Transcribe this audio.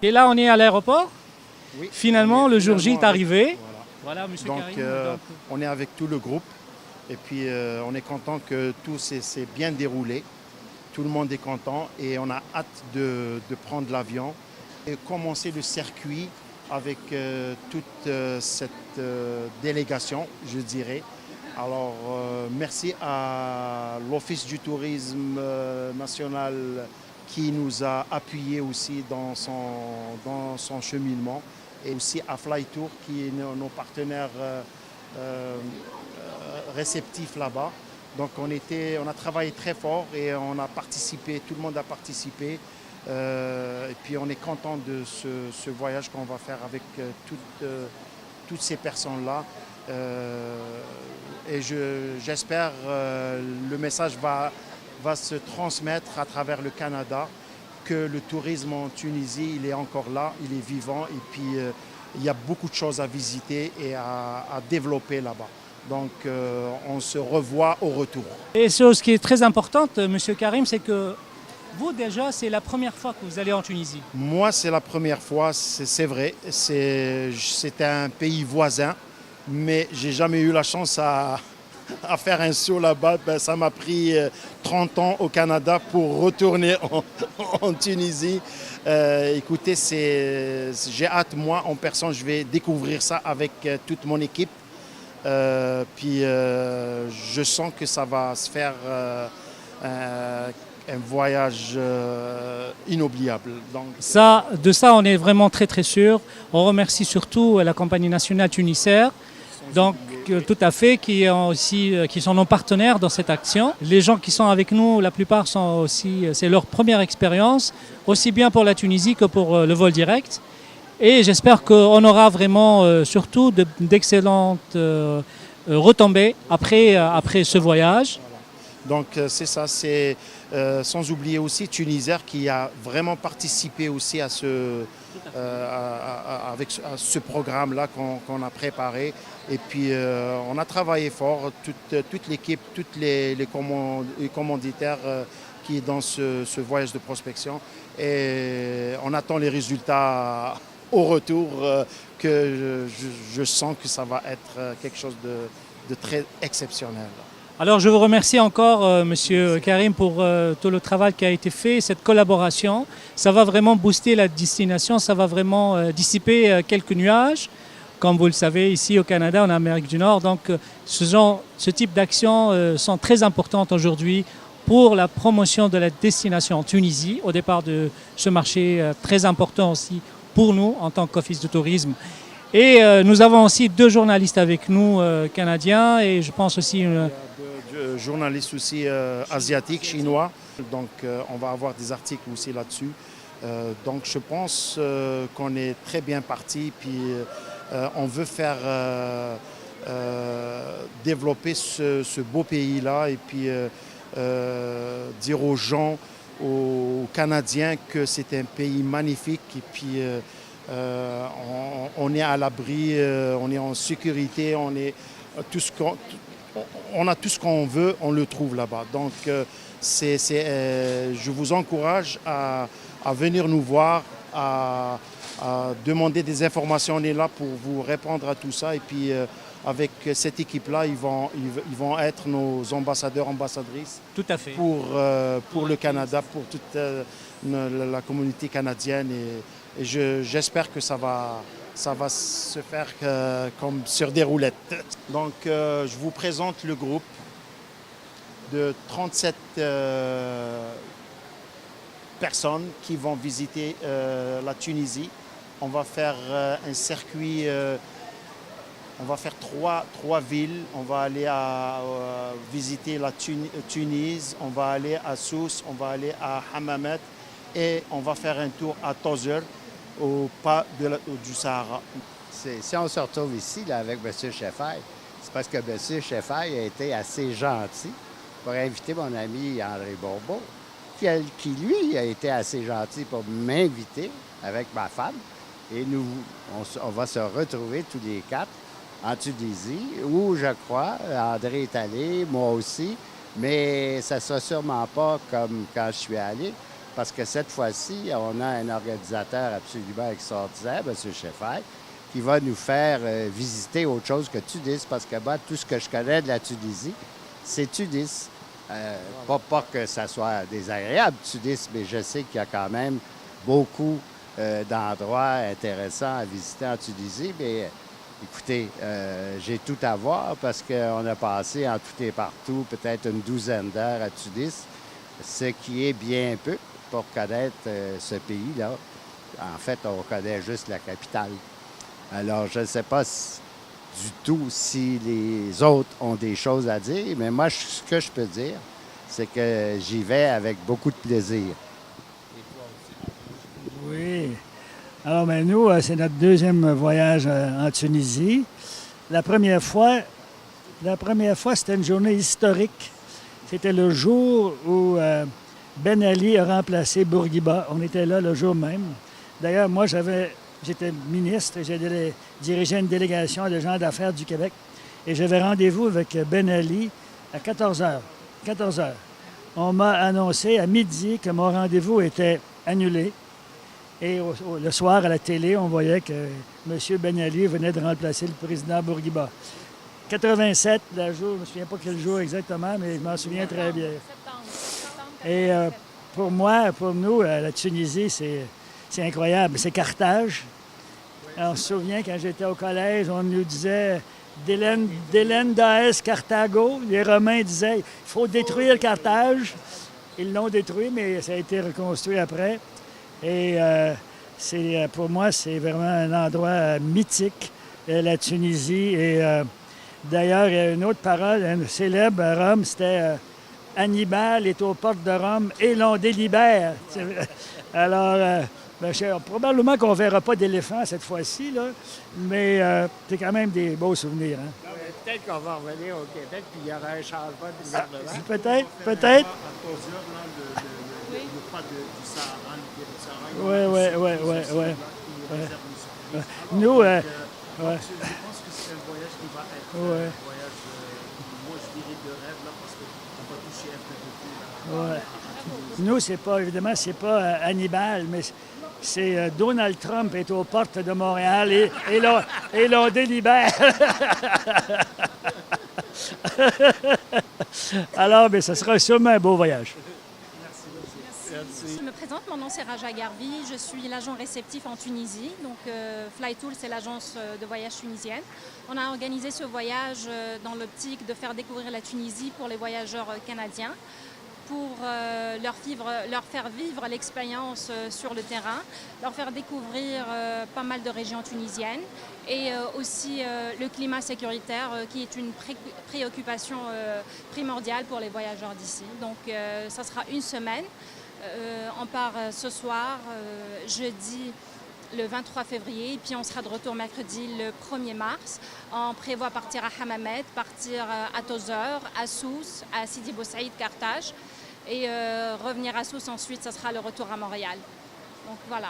Et là, on est à l'aéroport. Oui, Finalement, on est le jour J est finalement avec- arrivé. Voilà. Voilà, monsieur Donc, Karim. on est avec tout le groupe et puis on est content que tout s'est bien déroulé. Tout le monde est content et on a hâte de prendre l'avion et commencer le circuit avec toute cette délégation, je dirais. Alors, merci à l'Office du tourisme national qui nous a appuyés aussi dans son cheminement et aussi à Flytour qui est nos partenaires réceptifs là-bas. Donc on a travaillé très fort et on a participé, tout le monde a participé. Et puis on est content de ce voyage qu'on va faire avec toutes ces personnes-là. Et j'espère le message va se transmettre à travers le Canada, que le tourisme en Tunisie, il est encore là, il est vivant et puis il y a beaucoup de choses à visiter et à développer là-bas. Donc on se revoit au retour. Et chose qui est très importante, monsieur Karim, c'est que vous déjà, c'est la première fois que vous allez en Tunisie. Moi, c'est la première fois, c'est vrai. C'est un pays voisin, mais j'ai jamais eu la chance à faire un saut là-bas. Ben, ça m'a pris 30 ans au Canada pour retourner en Tunisie. Écoutez, j'ai hâte, moi, en personne, je vais découvrir ça avec toute mon équipe. Puis je sens que ça va se faire un voyage inoubliable. Donc, De ça, on est vraiment très très sûr. On remercie surtout la compagnie nationale Tunisair, donc tout à fait, qui sont nos partenaires dans cette action. Les gens qui sont avec nous, la plupart sont aussi, c'est leur première expérience, aussi bien pour la Tunisie que pour le vol direct. Et j'espère qu'on aura vraiment surtout d'excellentes retombées après ce voyage. donc c'est ça, c'est sans oublier aussi Tunisair qui a vraiment participé aussi à ce programme-là qu'on a préparé. Et puis on a travaillé fort, toute l'équipe, tous les commanditaires qui est dans ce voyage de prospection. Et on attend les résultats au retour, que je sens que ça va être quelque chose de très exceptionnel. Alors je vous remercie encore, monsieur Karim, pour tout le travail qui a été fait, cette collaboration. Ça va vraiment booster la destination, ça va vraiment dissiper quelques nuages. Comme vous le savez, ici au Canada, en Amérique du Nord, donc ce type d'actions sont très importantes aujourd'hui pour la promotion de la destination en Tunisie, au départ de ce marché très important aussi pour nous en tant qu'office de tourisme. Et nous avons aussi deux journalistes avec nous canadiens et je pense aussi... Il y a deux journalistes aussi asiatiques, chinois. Donc on va avoir des articles aussi là-dessus. Donc je pense qu'on est très bien parti. Puis on veut faire développer ce beau pays-là et puis dire aux gens, aux Canadiens que c'est un pays magnifique et puis on est à l'abri, on est en sécurité, on a tout ce qu'on veut, on le trouve là-bas. Donc je vous encourage à venir nous voir, à demander des informations. On est là pour vous répondre à tout ça. Et puis avec cette équipe-là, ils vont être nos ambassadeurs, ambassadrices. Tout à fait. Pour le Canada, pour toute la communauté canadienne. Et j'espère que ça va se faire comme sur des roulettes. Donc je vous présente le groupe de 37 personnes qui vont visiter la Tunisie. On va faire un circuit, on va faire trois villes. On va aller visiter la Tunis, on va aller à Sousse, on va aller à Hammamet et on va faire un tour à Tozeur, au pas du Sahara. Si on se retrouve ici là, avec M. Cheffaille, c'est parce que M. Cheffaille a été assez gentil pour inviter mon ami André Bourbeau, qui lui a été assez gentil pour m'inviter avec ma femme. Et nous, on va se retrouver tous les quatre en Tunisie, où je crois, André est allé, moi aussi, mais ça ne sera sûrement pas comme quand je suis allé, parce que cette fois-ci, on a un organisateur absolument extraordinaire, M. Sheffair, qui va nous faire visiter autre chose que Tunis, parce que moi, tout ce que je connais de la Tunisie, c'est Tunis. Pas que ça soit désagréable, Tunis, mais je sais qu'il y a quand même beaucoup d'endroits intéressants à visiter en Tunisie. Mais écoutez, j'ai tout à voir parce qu'on a passé en tout et partout peut-être une douzaine d'heures à Tunis, ce qui est bien peu pour connaître ce pays-là. En fait, on connaît juste la capitale. Alors, je ne sais pas du tout si les autres ont des choses à dire, mais moi, ce que je peux dire, c'est que j'y vais avec beaucoup de plaisir. Oui. Alors, ben, nous, c'est notre deuxième voyage en Tunisie. La première fois, c'était une journée historique. C'était le jour où Ben Ali a remplacé Bourguiba. On était là le jour même. D'ailleurs, moi, j'étais ministre et j'ai dirigé une délégation de gens d'affaires du Québec. Et j'avais rendez-vous avec Ben Ali à 14 h. 14 h. On m'a annoncé à midi que mon rendez-vous était annulé. Et le soir, à la télé, on voyait que M. Ben Ali venait de remplacer le président Bourguiba. 87, le jour, je ne me souviens pas quel jour exactement, mais je m'en souviens très bien. Et pour moi, pour nous, la Tunisie, c'est incroyable. C'est Carthage. On se souvient, quand j'étais au collège, on nous disait Delen Daes Carthago. Les Romains disaient il faut détruire Carthage. Ils l'ont détruit, mais ça a été reconstruit après. Et pour moi, c'est vraiment un endroit mythique, la Tunisie. Et d'ailleurs, il y a une autre parole, une célèbre à Rome, c'était Hannibal est aux portes de Rome et l'on délibère. Alors, probablement qu'on ne verra pas d'éléphants cette fois-ci, là, mais c'est quand même des beaux souvenirs. Hein? Peut-être qu'on va revenir au Québec puis il y aura un changement de gouvernement. Peut-être. Oui. Nous, je pense que c'est un voyage qui va être un voyage, moi je dirais de rêve, là, parce qu'on va toucher un peu de tout. Nous, c'est pas Hannibal, mais c'est Donald Trump est aux portes de Montréal et l'on délibère. Alors, ce sera sûrement un beau voyage. Je me présente, mon nom c'est Raja Garbi, je suis l'agent réceptif en Tunisie. Donc Flytool, c'est l'agence de voyage tunisienne. On a organisé ce voyage dans l'optique de faire découvrir la Tunisie pour les voyageurs canadiens, pour leur faire vivre l'expérience sur le terrain, leur faire découvrir pas mal de régions tunisiennes et aussi le climat sécuritaire qui est une préoccupation primordiale pour les voyageurs d'ici. Donc ça sera une semaine. On part ce soir, jeudi le 23 février, et puis on sera de retour mercredi le 1er mars. On prévoit partir à Hammamet, partir à Tozeur, à Sousse, à Sidi Bou Saïd, Carthage, et revenir à Sousse ensuite, ça sera le retour à Montréal. Donc voilà.